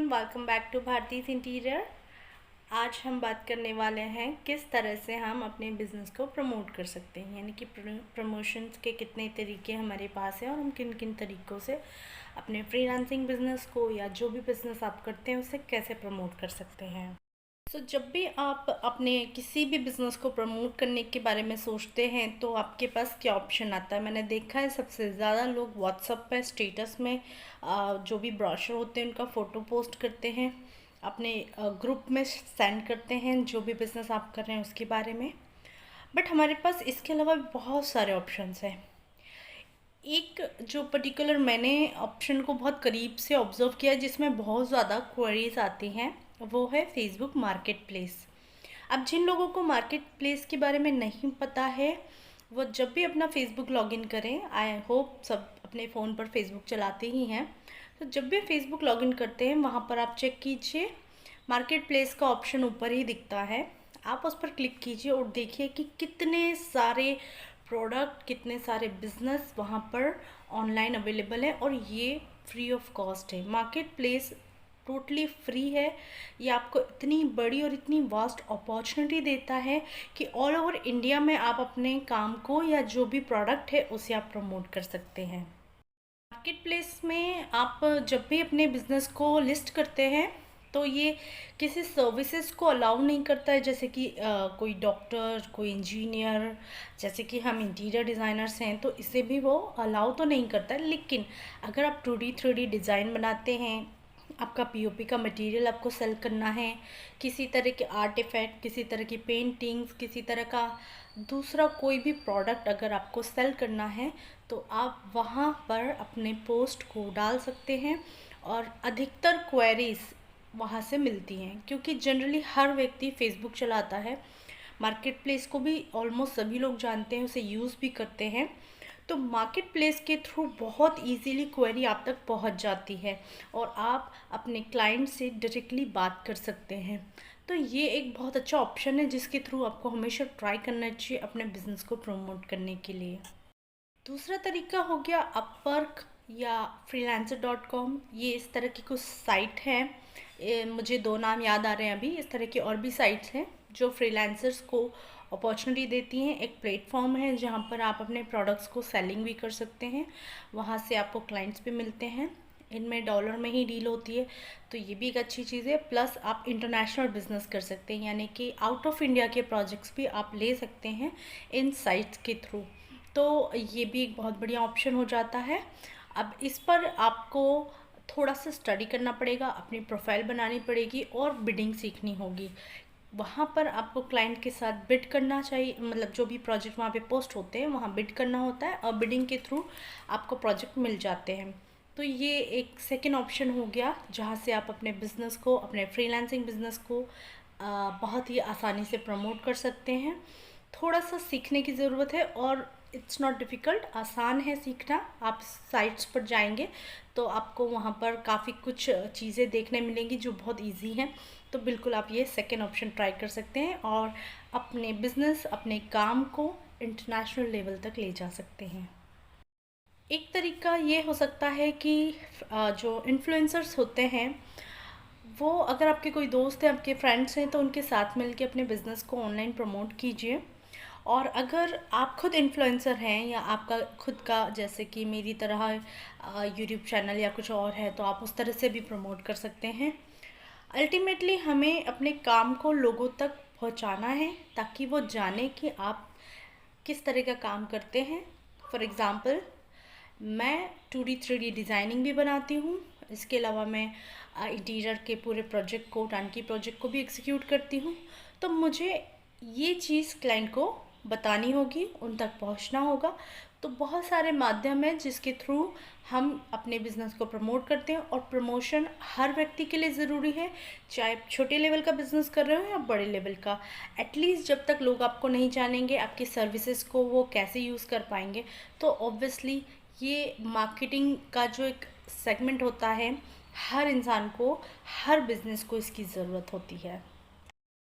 Welcome back to भारतीज interior. आज हम बात करने वाले हैं किस तरह से हम अपने बिज़नेस को प्रमोट कर सकते हैं, यानी कि प्रमोशंस के कितने तरीके हमारे पास हैं और हम किन किन तरीक़ों से अपने फ्रीलांसिंग बिज़नेस को या जो भी बिज़नेस आप करते हैं उसे कैसे प्रमोट कर सकते हैं। जब भी आप अपने किसी भी बिज़नेस को प्रमोट करने के बारे में सोचते हैं तो आपके पास क्या ऑप्शन आता है। मैंने देखा है सबसे ज़्यादा लोग व्हाट्सएप पे स्टेटस में जो भी ब्रोशर होते हैं उनका फ़ोटो पोस्ट करते हैं, अपने ग्रुप में सेंड करते हैं जो भी बिज़नेस आप कर रहे हैं उसके बारे में। बट हमारे पास इसके अलावा बहुत सारे ऑप्शंस हैं। एक जो पर्टिकुलर मैंने ऑप्शन को बहुत करीब से ऑब्ज़र्व किया जिसमें बहुत ज़्यादा क्वेरीज आती हैं, वो है फेसबुक मार्केट प्लेस। अब जिन लोगों को मार्केट प्लेस के बारे में नहीं पता है वो जब भी अपना फेसबुक लॉगिन करें, आई होप सब अपने फ़ोन पर फेसबुक चलाते ही हैं, तो जब भी फेसबुक लॉगिन करते हैं वहाँ पर आप चेक कीजिए, मार्केट प्लेस का ऑप्शन ऊपर ही दिखता है। आप उस पर क्लिक कीजिए और देखिए कि कितने सारे प्रोडक्ट, कितने सारे बिज़नेस वहाँ पर ऑनलाइन अवेलेबल है और ये फ्री ऑफ कॉस्ट है। मार्केट प्लेस टोटली फ्री है। ये आपको इतनी बड़ी और इतनी वास्ट अपॉर्चुनिटी देता है कि ऑल ओवर इंडिया में आप अपने काम को या जो भी प्रोडक्ट है उसे आप प्रमोट कर सकते हैं। मार्केट प्लेस में आप जब भी अपने बिज़नेस को लिस्ट करते हैं तो ये किसी सर्विसेज को अलाउ नहीं करता है, जैसे कि कोई डॉक्टर, कोई इंजीनियर, जैसे कि हम इंटीरियर डिज़ाइनर्स हैं तो इसे भी वो अलाउ तो नहीं करता है। लेकिन अगर आप 2D 3D डिज़ाइन बनाते हैं, आपका पीओपी का मटेरियल आपको सेल करना है, किसी तरह के आर्ट इफेक्ट, किसी तरह की पेंटिंग्स, किसी तरह का दूसरा कोई भी प्रोडक्ट अगर आपको सेल करना है तो आप वहाँ पर अपने पोस्ट को डाल सकते हैं और अधिकतर क्वेरीज वहाँ से मिलती हैं, क्योंकि जनरली हर व्यक्ति फेसबुक चलाता है। मार्केट प्लेस को भी ऑलमोस्ट सभी लोग जानते हैं, उसे यूज़ भी करते हैं। तो मार्केट प्लेस के थ्रू बहुत इजीली क्वेरी आप तक पहुंच जाती है और आप अपने क्लाइंट से डायरेक्टली बात कर सकते हैं। तो ये एक बहुत अच्छा ऑप्शन है जिसके थ्रू आपको हमेशा ट्राई करना चाहिए अपने बिज़नेस को प्रमोट करने के लिए। दूसरा तरीका हो गया अपवर्क या freelancer.com। ये इस तरह की कुछ साइट हैं, मुझे दो नाम याद आ रहे हैं अभी। इस तरह की और भी साइट्स हैं जो फ्रीलांसर्स को अपॉर्चुनिटी देती हैं। एक प्लेटफॉर्म है जहाँ पर आप अपने प्रोडक्ट्स को सेलिंग भी कर सकते हैं, वहाँ से आपको क्लाइंट्स भी मिलते हैं। इनमें डॉलर में ही डील होती है, तो ये भी एक अच्छी चीज़ है। प्लस आप इंटरनेशनल बिजनेस कर सकते हैं, यानी कि आउट ऑफ इंडिया के प्रोजेक्ट्स भी आप ले सकते हैं इन साइट्स के थ्रू। तो ये भी एक बहुत बढ़िया ऑप्शन हो जाता है। अब इस पर आपको थोड़ा सा स्टडी करना पड़ेगा, अपनी प्रोफाइल बनानी पड़ेगी और बिडिंग सीखनी होगी। वहाँ पर आपको क्लाइंट के साथ बिड करना चाहिए, मतलब जो भी प्रोजेक्ट वहाँ पे पोस्ट होते हैं वहाँ बिड करना होता है और बिडिंग के थ्रू आपको प्रोजेक्ट मिल जाते हैं। तो ये एक सेकेंड ऑप्शन हो गया जहाँ से आप अपने बिज़नेस को, अपने फ्रीलांसिंग बिज़नेस को बहुत ही आसानी से प्रमोट कर सकते हैं। थोड़ा सा सीखने की ज़रूरत है और इट्स नॉट डिफ़िकल्ट, आसान है सीखना। आप साइट्स पर जाएंगे तो आपको वहाँ पर काफ़ी कुछ चीज़ें देखने मिलेंगी जो बहुत इजी हैं। तो बिल्कुल आप ये सेकेंड ऑप्शन ट्राई कर सकते हैं और अपने बिज़नेस, अपने काम को इंटरनेशनल लेवल तक ले जा सकते हैं। एक तरीका ये हो सकता है कि जो इन्फ्लुएंसर्स होते हैं वो, अगर आपके कोई दोस्त हैं, आपके फ्रेंड्स हैं, तो उनके साथ मिलके अपने बिज़नेस को ऑनलाइन प्रमोट कीजिए। और अगर आप खुद इन्फ्लुएंसर हैं या आपका खुद का, जैसे कि मेरी तरह यूट्यूब चैनल या कुछ और है, तो आप उस तरह से भी प्रमोट कर सकते हैं। अल्टीमेटली हमें अपने काम को लोगों तक पहुंचाना है ताकि वो जाने कि आप किस तरह का काम करते हैं। फॉर एग्ज़ाम्पल, मैं 2D 3D डिज़ाइनिंग भी बनाती हूँ। इसके अलावा मैं इंटीरियर के पूरे प्रोजेक्ट को, टर्नकी प्रोजेक्ट को भी एग्जीक्यूट करती हूँ। तो मुझे ये चीज़ क्लाइंट को बतानी होगी, उन तक पहुँचना होगा। तो बहुत सारे माध्यम हैं जिसके थ्रू हम अपने बिज़नेस को प्रमोट करते हैं और प्रमोशन हर व्यक्ति के लिए ज़रूरी है, चाहे छोटे लेवल का बिज़नेस कर रहे हो या बड़े लेवल का। एटलीस्ट जब तक लोग आपको नहीं जानेंगे, आपकी सर्विसेज को वो कैसे यूज़ कर पाएंगे। तो ऑब्वियसली ये मार्केटिंग का जो एक सेगमेंट होता है, हर इंसान को, हर बिज़नेस को इसकी ज़रूरत होती है।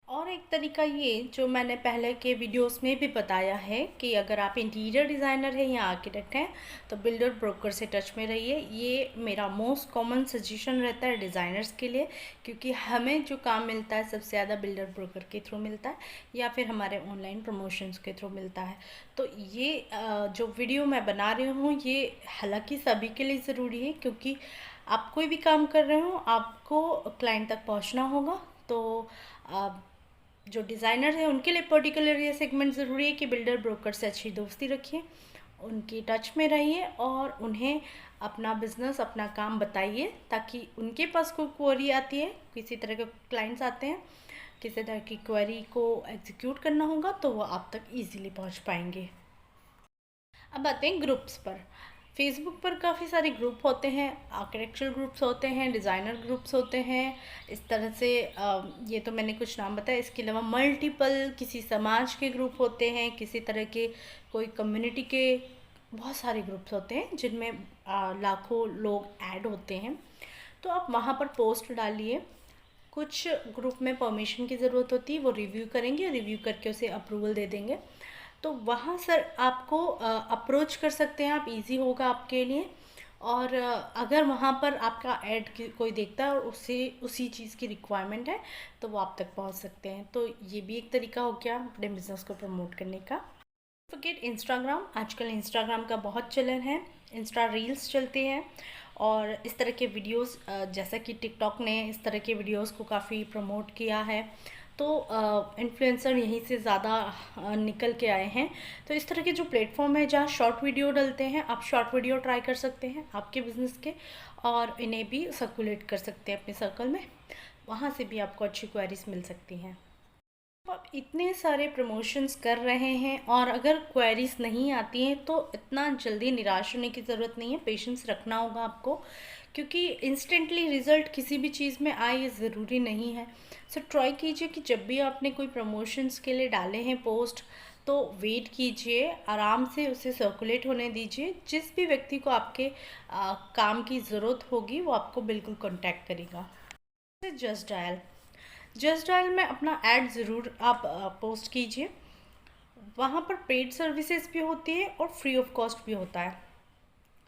और एक तरीका ये जो मैंने पहले के वीडियोस में भी बताया है कि अगर आप इंटीरियर डिज़ाइनर हैं या आर्किटेक्ट हैं तो बिल्डर ब्रोकर से टच में रहिए। ये मेरा मोस्ट कॉमन सजेशन रहता है डिज़ाइनर्स के लिए, क्योंकि हमें जो काम मिलता है सबसे ज़्यादा बिल्डर ब्रोकर के थ्रू मिलता है या फिर हमारे ऑनलाइन प्रमोशंस के थ्रू मिलता है। तो ये जो वीडियो मैं बना रही हूँ ये हालांकि सभी के लिए ज़रूरी है, क्योंकि आप कोई भी काम कर रहे हो आपको क्लाइंट तक पहुँचना होगा। तो जो डिज़ाइनर हैं उनके लिए पर्टिकुलर ये सेगमेंट ज़रूरी है कि बिल्डर ब्रोकर से अच्छी दोस्ती रखिए, उनकी टच में रहिए और उन्हें अपना बिज़नेस अपना काम बताइए, ताकि उनके पास कोई क्वेरी आती है, किसी तरह के क्लाइंट्स आते हैं, किसी तरह की क्वेरी को एग्जीक्यूट करना होगा तो वो आप तक ईजीली पहुंच पाएंगे। अब आते हैं ग्रुप्स पर। फेसबुक पर काफ़ी सारे ग्रुप होते हैं, आर्किटेक्चरल ग्रुप्स होते हैं, डिज़ाइनर ग्रुप्स होते हैं। इस तरह से ये तो मैंने कुछ नाम बताया। इसके अलावा मल्टीपल किसी समाज के ग्रुप होते हैं, किसी तरह के कोई कम्युनिटी के बहुत सारे ग्रुप्स होते हैं जिनमें लाखों लोग ऐड होते हैं। तो आप वहाँ पर पोस्ट डालिए। कुछ ग्रुप में परमिशन की ज़रूरत होती है, वो रिव्यू करेंगे, रिव्यू करके उसे अप्रूवल दे देंगे। तो वहाँ सर आपको अप्रोच कर सकते हैं आप, इजी होगा आपके लिए। और अगर वहाँ पर आपका ऐड कोई देखता है और उसी चीज़ की रिक्वायरमेंट है तो वो आप तक पहुँच सकते हैं। तो ये भी एक तरीका हो गया अपने बिज़नेस को प्रमोट करने का। Forget Instagram. आजकल इंस्टाग्राम का बहुत चलन है, इंस्टा रील्स चलते हैं और इस तरह के वीडियोस, जैसा कि टिकटॉक ने इस तरह के वीडियोस को काफ़ी प्रमोट किया है, तो इन्फ्लुएंसर यहीं से ज़्यादा निकल के आए हैं। तो इस तरह के जो प्लेटफॉर्म है जहाँ शॉर्ट वीडियो डलते हैं, आप शॉर्ट वीडियो ट्राई कर सकते हैं आपके बिज़नेस के और इन्हें भी सर्कुलेट कर सकते हैं अपने सर्कल में। वहाँ से भी आपको अच्छी क्वेरीज मिल सकती हैं। आप इतने सारे प्रमोशंस कर रहे हैं और अगर क्वेरीज नहीं आती हैं तो इतना जल्दी निराश होने की ज़रूरत नहीं है, पेशेंस रखना होगा आपको, क्योंकि इंस्टेंटली रिज़ल्ट किसी भी चीज़ में आए ये ज़रूरी नहीं है। सो ट्राई कीजिए कि जब भी आपने कोई प्रमोशंस के लिए डाले हैं पोस्ट तो वेट कीजिए, आराम से उसे सर्कुलेट होने दीजिए। जिस भी व्यक्ति को आपके काम की ज़रूरत होगी वो आपको बिल्कुल कॉन्टैक्ट करेगा। जस्ट डायल में अपना ऐड ज़रूर आप पोस्ट कीजिए। वहाँ पर पेड सर्विसेज भी होती है और फ्री ऑफ कॉस्ट भी होता है।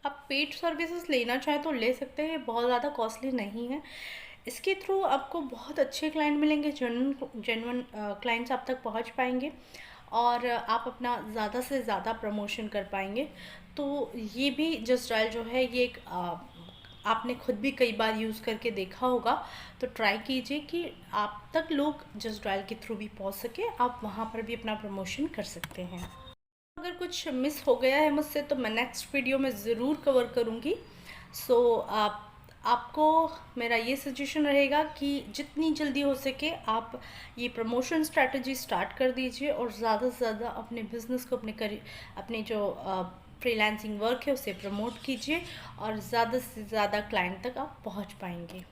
आप पेड सर्विसेज लेना चाहें तो ले सकते हैं, बहुत ज़्यादा कॉस्टली नहीं है। इसके थ्रू आपको बहुत अच्छे क्लाइंट मिलेंगे, जेन्युइन क्लाइंट्स आप तक पहुँच पाएंगे और आप अपना ज़्यादा से ज़्यादा प्रमोशन कर पाएंगे। तो ये भी जस्ट डायल जो है ये एक आपने खुद भी कई बार यूज़ करके देखा होगा, तो ट्राई कीजिए कि आप तक लोग जस्ट डायल के थ्रू भी पहुंच सके, आप वहां पर भी अपना प्रमोशन कर सकते हैं। अगर कुछ मिस हो गया है मुझसे तो मैं नेक्स्ट वीडियो में ज़रूर कवर करूँगी। सो आपको मेरा ये सजेशन रहेगा कि जितनी जल्दी हो सके आप ये प्रमोशन स्ट्रैटेजी स्टार्ट कर दीजिए और ज़्यादा से ज़्यादा अपने बिज़नेस को अपने जो फ्रीलांसिंग वर्क है उसे प्रमोट कीजिए और ज़्यादा से ज़्यादा क्लाइंट तक आप पहुंच पाएंगे।